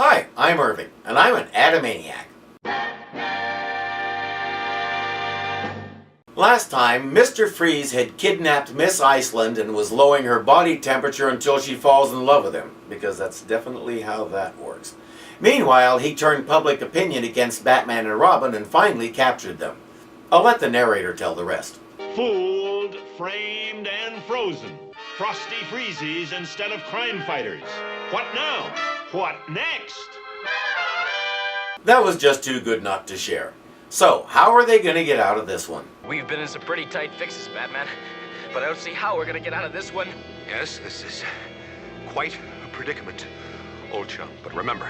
Hi, I'm Irving, and I'm an Adamaniac. Last time, Mr. Freeze had kidnapped Miss Iceland and was lowering her body temperature until she falls in love with him, because that's definitely how that works. Meanwhile, he turned public opinion against Batman and Robin and finally captured them. I'll let the narrator tell the rest. Fooled, framed, and frozen. Frosty Freezies instead of crime fighters. What now? What next? That was just too good not to share. So, how are they going to get out of this one? We've been in some pretty tight fixes, Batman. But I don't see how we're going to get out of this one. Yes, this is quite a predicament, old chum. But remember,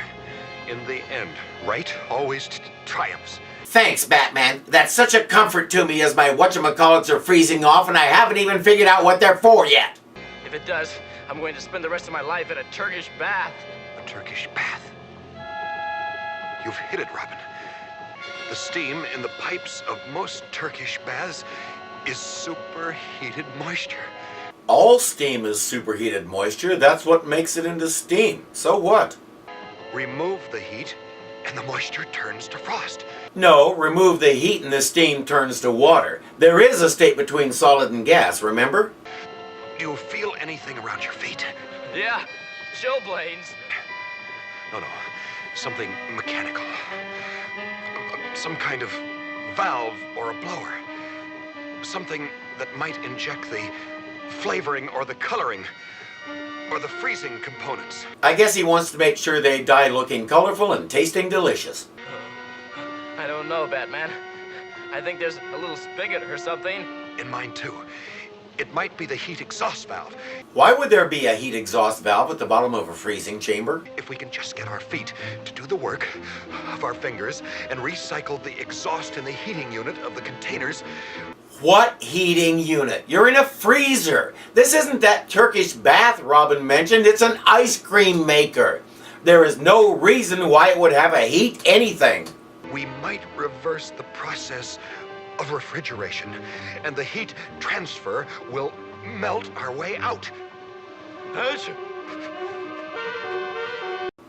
in the end, right always triumphs. Thanks, Batman. That's such a comfort to me as my whatchamacallits are freezing off and I haven't even figured out what they're for yet. If it does, I'm going to spend the rest of my life in a Turkish bath. A Turkish bath? You've hit it, Robin. The steam in the pipes of most Turkish baths is superheated moisture. All steam is superheated moisture. That's what makes it into steam. So what? Remove the heat and the moisture turns to frost. No, remove the heat and the steam turns to water. There is a state between solid and gas, remember? Do you feel anything around your feet? Yeah, chillblains. No, something mechanical. Some kind of valve or a blower. Something that might inject the flavoring or the coloring or the freezing components. I guess he wants to make sure they die looking colorful and tasting delicious. I don't know, Batman. I think there's a little spigot or something. In mine, too. It might be the heat exhaust valve. Why would there be a heat exhaust valve at the bottom of a freezing chamber? If we can just get our feet to do the work of our fingers and recycle the exhaust in the heating unit of the containers. What heating unit? You're in a freezer. This isn't that Turkish bath Robin mentioned. It's an ice cream maker. There is no reason why it would have a heat anything. We might reverse the process of refrigeration, and the heat transfer will melt our way out.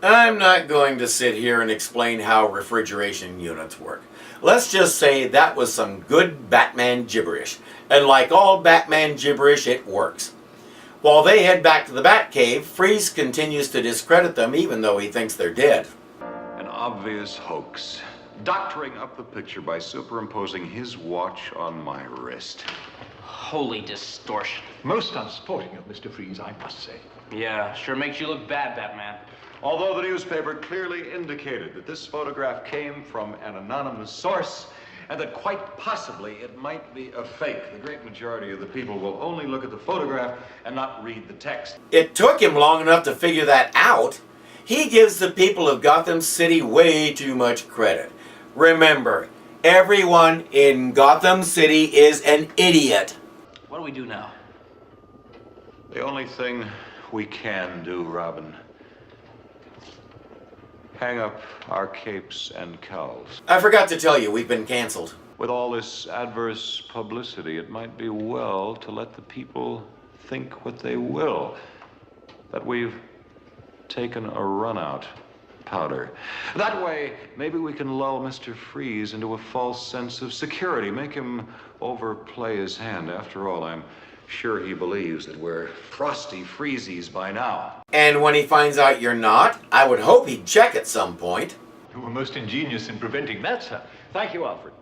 I'm not going to sit here and explain how refrigeration units work. Let's just say that was some good Batman gibberish. And like all Batman gibberish, it works. While they head back to the Batcave, Freeze continues to discredit them even though he thinks they're dead. An obvious hoax. Doctoring up the picture by superimposing his watch on my wrist. Holy distortion. Most unsporting of Mr. Freeze, I must say. Yeah, sure makes you look bad, Batman. Although the newspaper clearly indicated that this photograph came from an anonymous source and that quite possibly it might be a fake. The great majority of the people will only look at the photograph and not read the text. It took him long enough to figure that out. He gives the people of Gotham City way too much credit. Remember, everyone in Gotham City is an idiot. What do we do now? The only thing we can do, Robin, hang up our capes and cowls. I forgot to tell you, we've been canceled. With all this adverse publicity, it might be well to let the people think what they will. That we've taken a run-out powder. That way, maybe we can lull Mr. Freeze into a false sense of security, make him overplay his hand. After all, I'm sure he believes that we're Frosty Freezies by now. And when he finds out you're not, I would hope he'd check at some point. You were most ingenious in preventing that, sir. Thank you, Alfred.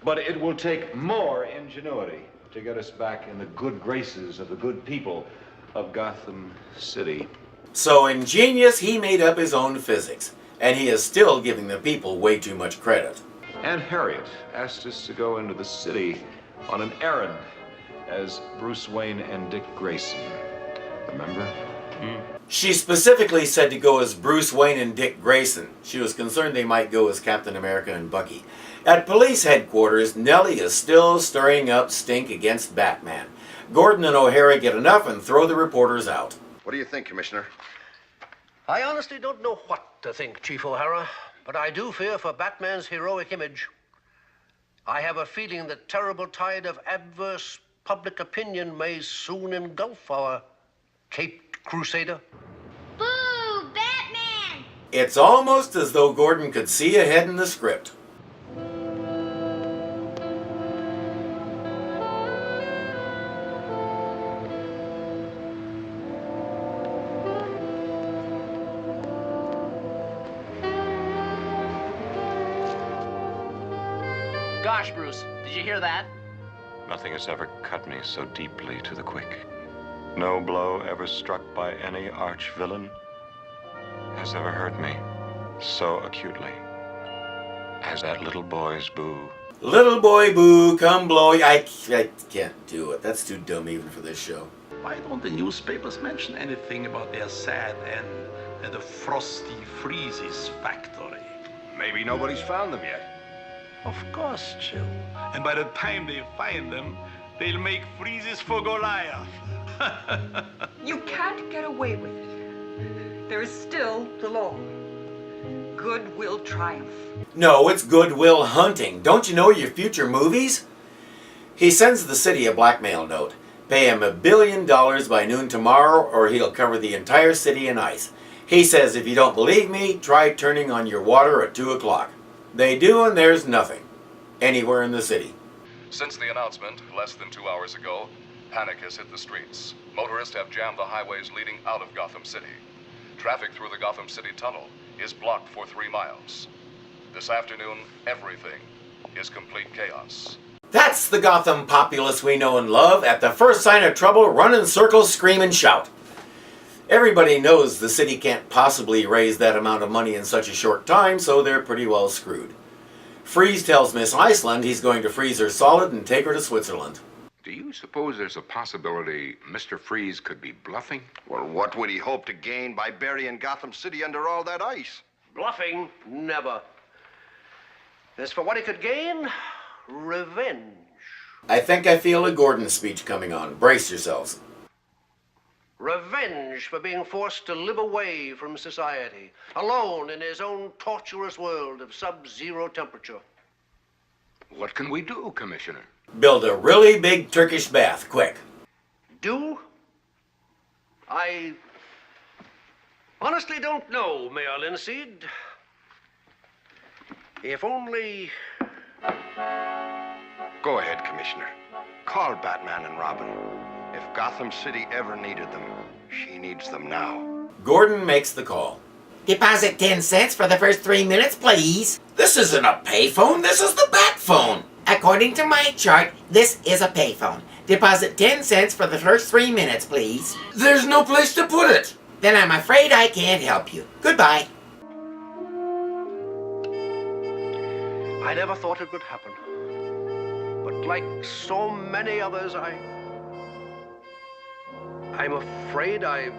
But it will take more ingenuity to get us back in the good graces of the good people of Gotham City. So ingenious, he made up his own physics. And he is still giving the people way too much credit. Aunt Harriet asked us to go into the city on an errand as Bruce Wayne and Dick Grayson. Remember? She specifically said to go as Bruce Wayne and Dick Grayson. She was concerned they might go as Captain America and Bucky. At police headquarters, Nellie is still stirring up stink against Batman. Gordon and O'Hara get enough and throw the reporters out. What do you think, Commissioner? I honestly don't know what to think, Chief O'Hara, but I do fear for Batman's heroic image. I have a feeling the terrible tide of adverse public opinion may soon engulf our caped crusader. Boo! Batman! It's almost as though Gordon could see ahead in the script. Gosh, Bruce, did you hear that? Nothing has ever cut me so deeply to the quick. No blow ever struck by any arch-villain has ever hurt me so acutely as that little boy's boo. Little boy boo, come blow. I can't do it. That's too dumb even for this show. Why don't the newspapers mention anything about their sad end at the Frosty Freeze's factory? Maybe nobody's found them yet. Of course, Jill. And by the time they find them, they'll make freezes for Goliath. You can't get away with it. There is still the law. Good will triumph. No, it's Goodwill Hunting. Don't you know your future movies? He sends the city a blackmail note. Pay him $1 billion by noon tomorrow or he'll cover the entire city in ice. He says if you don't believe me, try turning on your water at 2 o'clock. They do and there's nothing. Anywhere in the city. Since the announcement, less than 2 hours ago, panic has hit the streets. Motorists have jammed the highways leading out of Gotham City. Traffic through the Gotham City tunnel is blocked for 3 miles. This afternoon, everything is complete chaos. That's the Gotham populace we know and love. At the first sign of trouble, run in circles, scream and shout. Everybody knows the city can't possibly raise that amount of money in such a short time, so they're pretty well screwed. Freeze tells Miss Iceland he's going to freeze her solid and take her to Switzerland. Do you suppose there's a possibility Mr. Freeze could be bluffing? Well, what would he hope to gain by burying Gotham City under all that ice? Bluffing? Never. As for what he could gain, revenge. I think I feel a Gordon speech coming on. Brace yourselves. Revenge for being forced to live away from society, alone in his own torturous world of sub-zero temperature. What can we do, Commissioner? Build a really big Turkish bath, quick. Do? I honestly don't know, Mayor Linseed. If only... Go ahead, Commissioner. Call Batman and Robin. If Gotham City ever needed them, she needs them now. Gordon makes the call. Deposit 10 cents for the first 3 minutes, please. This isn't a payphone, this is the bat phone. According to my chart, this is a payphone. Deposit 10 cents for the first 3 minutes, please. There's no place to put it. Then I'm afraid I can't help you. Goodbye. I never thought it would happen. But like so many others, I'm afraid I've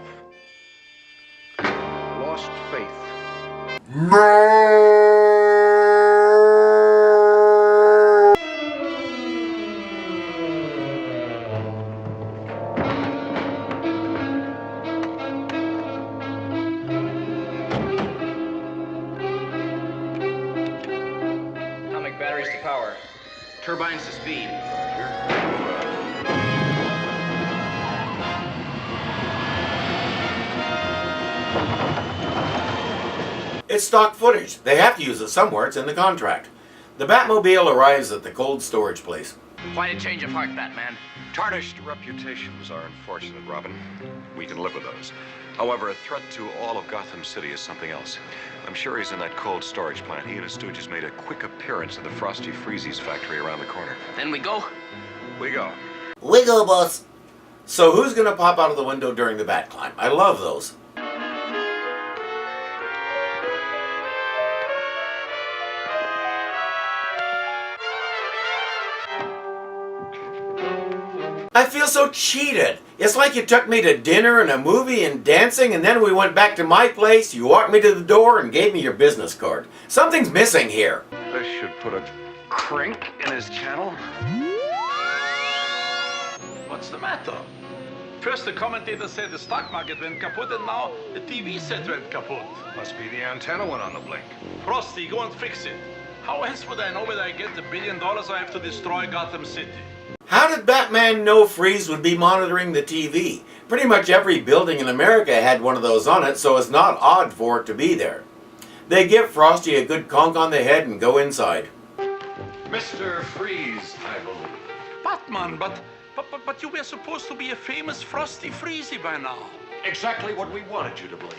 lost faith. Atomic batteries to power. Turbines to speed. It's stock footage. They have to use it somewhere. It's in the contract. The Batmobile arrives at the cold storage place. Quite a change of heart, Batman. Tarnished reputations are unfortunate, Robin. We can live with those. However, a threat to all of Gotham City is something else. I'm sure he's in that cold storage plant. He and his stooges made a quick appearance at the Frosty Freeze's factory around the corner. Then we go. We go. Wiggle, boss. So who's going to pop out of the window during the bat climb? I love those. I feel so cheated. It's like you took me to dinner and a movie and dancing and then we went back to my place, you walked me to the door and gave me your business card. Something's missing here. This should put a crink in his channel. What's the matter? First the commentator said the stock market went kaput, and now the TV set went kaput. Must be the antenna went on the blink. Frosty, go and fix it. How else would I know whether I get the $1 billion or I have to destroy Gotham City? How did Batman know Freeze would be monitoring the TV? Pretty much every building in America had one of those on it, so it's not odd for it to be there. They give Frosty a good conk on the head and go inside. Mr. Freeze, I believe. Batman, but you were supposed to be a famous Frosty Freezy by now. Exactly what we wanted you to believe.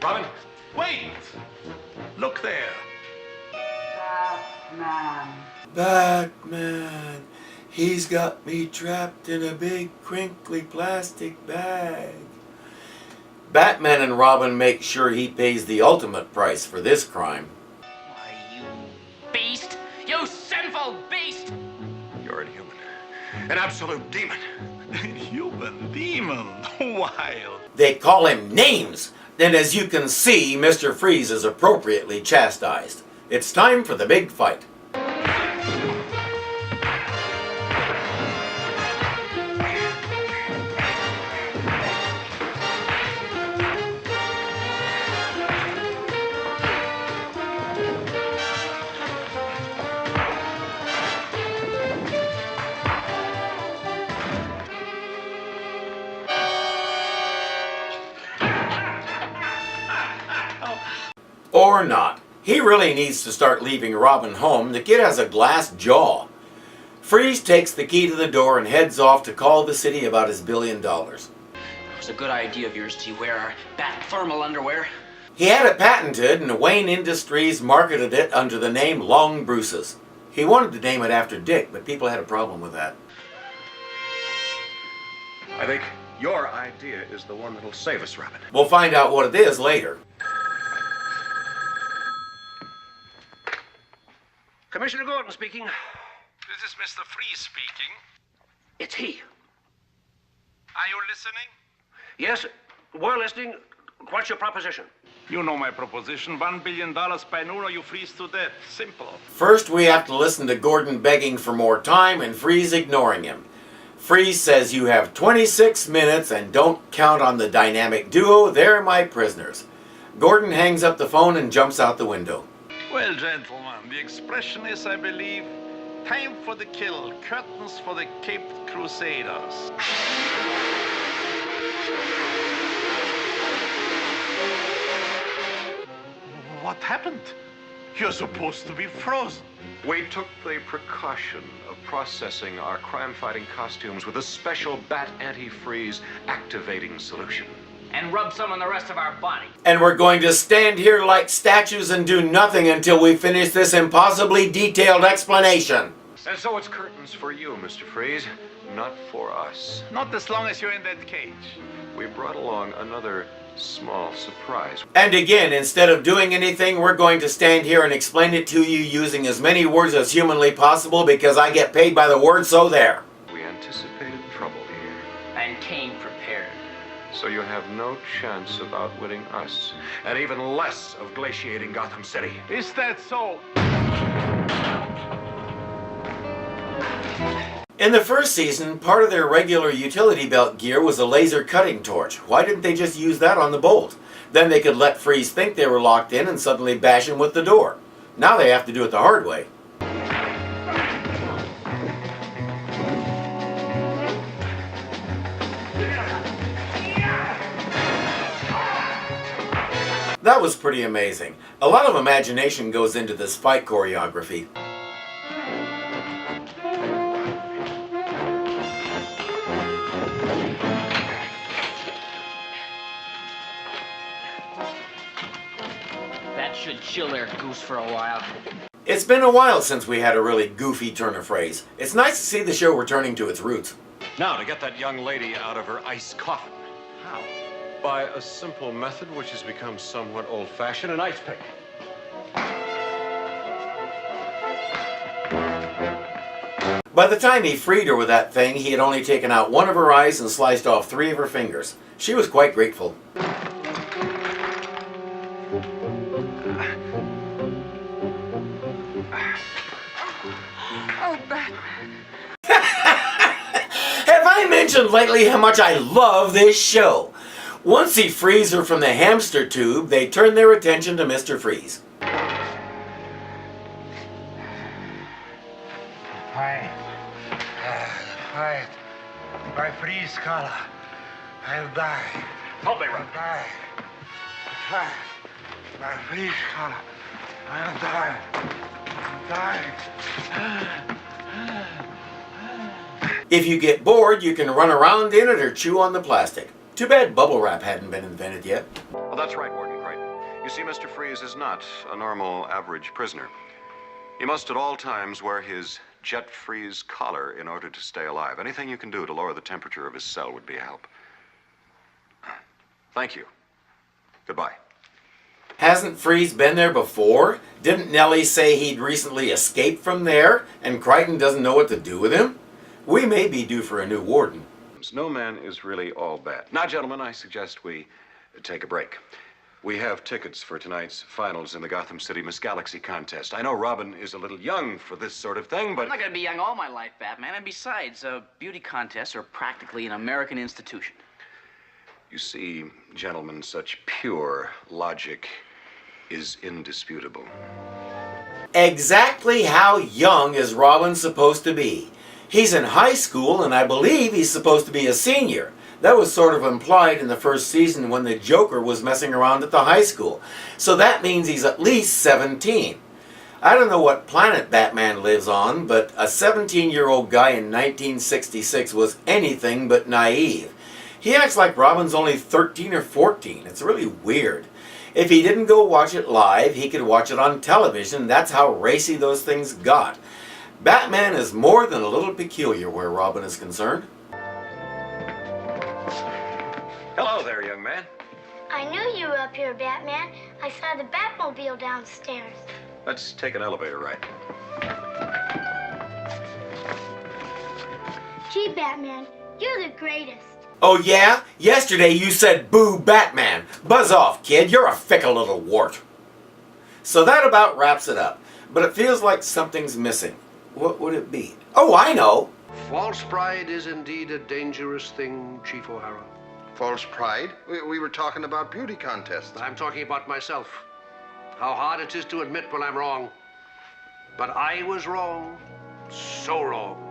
Robin? Wait! Look there. Batman, he's got me trapped in a big crinkly plastic bag. Batman and Robin make sure he pays the ultimate price for this crime. Why, you beast! You sinful beast! You're inhuman. An absolute demon. Human demon. Wild. They call him names. And as you can see, Mr. Freeze is appropriately chastised. It's time for the big fight. Or not. He really needs to start leaving Robin home. The kid has a glass jaw. Freeze takes the key to the door and heads off to call the city about his $1 billion. It was a good idea of yours to wear our bat thermal underwear. He had it patented, and Wayne Industries marketed it under the name Long Bruce's. He wanted to name it after Dick, but people had a problem with that. I think your idea is the one that'll save us, Robin. We'll find out what it is later. Commissioner Gordon speaking. This is Mr. Freeze speaking. It's he. Are you listening? Yes, we're listening. What's your proposition? You know my proposition. $1 billion by noon or you freeze to death. Simple. First, we have to listen to Gordon begging for more time and Freeze ignoring him. Freeze says you have 26 minutes and don't count on the dynamic duo. They're my prisoners. Gordon hangs up the phone and jumps out the window. Well, gentlemen, the expression is, I believe, time for the kill, curtains for the Caped Crusaders. What happened? You're supposed to be frozen. We took the precaution of processing our crime-fighting costumes with a special bat antifreeze activating solution. And rub some on the rest of our body. And we're going to stand here like statues and do nothing until we finish this impossibly detailed explanation. And so it's curtains for you, Mr. Freeze, not for us. Not as long as you're in that cage. We brought along another small surprise. And again, instead of doing anything, we're going to stand here and explain it to you using as many words as humanly possible because I get paid by the word, so there. We anticipated trouble here. And came prepared. So you have no chance of outwitting us, and even less of glaciating Gotham City. Is that so? In the first season, part of their regular utility belt gear was a laser cutting torch. Why didn't they just use that on the bolt? Then they could let Freeze think they were locked in and suddenly bash him with the door. Now they have to do it the hard way. That was pretty amazing. A lot of imagination goes into this fight choreography. That should chill their goose for a while. It's been a while since we had a really goofy turn of phrase. It's nice to see the show returning to its roots. Now, to get that young lady out of her ice coffin. How? By a simple method which has become somewhat old-fashioned, an ice pick. By the time he freed her with that thing, he had only taken out one of her eyes and sliced off 3 of her fingers. She was quite grateful. Oh, Batman. Have I mentioned lately how much I love this show? Once he frees her from the hamster tube, they turn their attention to Mr. Freeze. Fight. By freeze color. I'll die. Help me, Ron. Die. Fight. My freeze collar. I'm dying. I'm dying. If you get bored, you can run around in it or chew on the plastic. Too bad bubble wrap hadn't been invented yet. Well, that's right, Warden Crichton. You see, Mr. Freeze is not a normal, average prisoner. He must at all times wear his jet freeze collar in order to stay alive. Anything you can do to lower the temperature of his cell would be a help. Thank you. Goodbye. Hasn't Freeze been there before? Didn't Nellie say he'd recently escaped from there and Crichton doesn't know what to do with him? We may be due for a new warden. No man is really all bad. Now, gentlemen, I suggest we take a break. We have tickets for tonight's finals in the Gotham City Miss Galaxy contest. I know Robin is a little young for this sort of thing, but... I'm not going to be young all my life, Batman. And besides, beauty contests are practically an American institution. You see, gentlemen, such pure logic is indisputable. Exactly how young is Robin supposed to be? He's in high school, and I believe he's supposed to be a senior. That was sort of implied in the first season when the Joker was messing around at the high school. So that means he's at least 17. I don't know what planet Batman lives on, but a 17-year-old guy in 1966 was anything but naive. He acts like Robin's only 13 or 14. It's really weird. If he didn't go watch it live, he could watch it on television. That's how racy those things got. Batman is more than a little peculiar where Robin is concerned. Hello there, young man. I knew you were up here, Batman. I saw the Batmobile downstairs. Let's take an elevator ride. Gee, Batman, you're the greatest. Oh yeah? Yesterday you said boo Batman. Buzz off, kid. You're a fickle little wart. So that about wraps it up. But it feels like something's missing. What would it be? Oh, I know. False pride is indeed a dangerous thing, Chief O'Hara. False pride? We were talking about beauty contests. I'm talking about myself. How hard it is to admit when I'm wrong. But I was wrong. So wrong.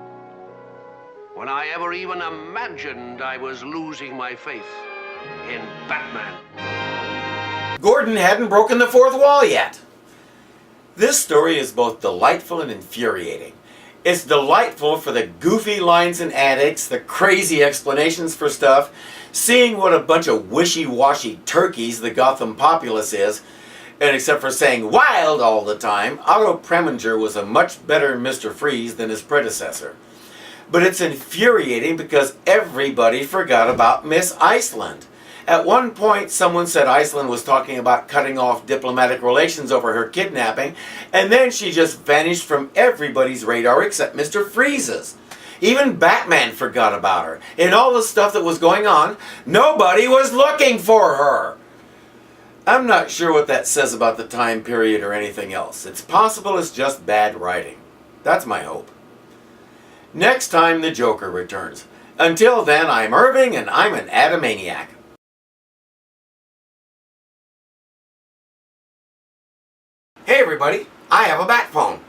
When I ever even imagined I was losing my faith in Batman. Gordon hadn't broken the fourth wall yet. This story is both delightful and infuriating. It's delightful for the goofy lines and antics, the crazy explanations for stuff, seeing what a bunch of wishy-washy turkeys the Gotham populace is, and except for saying wild all the time, Otto Preminger was a much better Mr. Freeze than his predecessor. But it's infuriating because everybody forgot about Miss Iceland. At one point, someone said Iceland was talking about cutting off diplomatic relations over her kidnapping, and then she just vanished from everybody's radar except Mr. Freeze's. Even Batman forgot about her. In all the stuff that was going on, nobody was looking for her. I'm not sure what that says about the time period or anything else. It's possible it's just bad writing. That's my hope. Next time the Joker returns. Until then, I'm Irving and I'm an Adamaniac. Hey everybody, I have a bat phone.